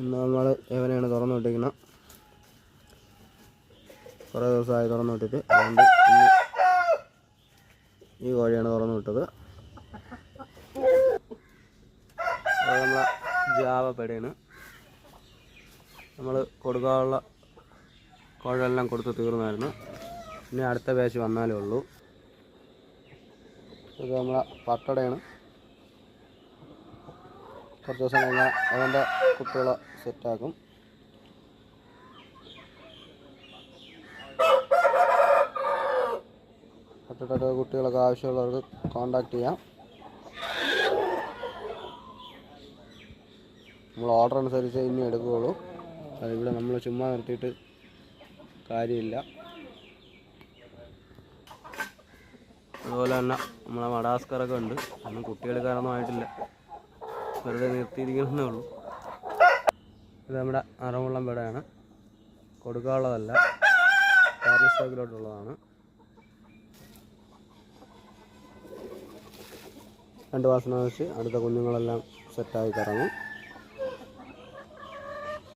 നമ്മൾ ഇവനെയാണ് തുറന്നു വിട്ടിരിക്കുന്നത്. കുറേ ദിവസമായി തുറന്നു വിട്ടിട്ട്. അതുകൊണ്ട് ഈ കോഴിയാണ് തുറന്നു വിട്ടത്. അത് നമ്മളെ ജാവ പെടയാണ്. നമ്മൾ കൊടുക്കാനുള്ള കോഴെല്ലാം കൊടുത്ത് തീർന്നായിരുന്നു. ഇനി അടുത്ത ബാച്ച് വന്നാലേ ഉള്ളൂ. ഇത് നമ്മളെ പട്ടടയാണ്. കുറച്ച് ദിവസം കഴിഞ്ഞാൽ അതിൻ്റെ കുട്ടികളെ സെറ്റാക്കും. പട്ടട കുട്ടികളൊക്കെ ആവശ്യമുള്ളവർക്ക് കോണ്ടാക്ട് ചെയ്യാം. നമ്മൾ ഓർഡർ അനുസരിച്ച് ഇനി എടുക്കുകയുള്ളൂ. അതിവിടെ നമ്മൾ ചുമ്മാ നിർത്തിയിട്ട് കാര്യമില്ല. അതുപോലെ തന്നെ നമ്മളെ മഡാസ്കറൊക്കെ ഉണ്ട്. ഒന്നും കുട്ടിയെടുക്കാനൊന്നും ആയിട്ടില്ല, വെറുതെ നിർത്തിയിരിക്കുന്നേ ഉള്ളൂ. ഇത് നമ്മുടെ അറമുള്ളം പെടയാണ്. കൊടുക്കാനുള്ളതല്ല, കാർണർ സ്റ്റോക്കിലോട്ടുള്ളതാണ്. 2 മാസം വെച്ച് അടുത്ത കുഞ്ഞുങ്ങളെല്ലാം സെറ്റായി കറങ്ങും.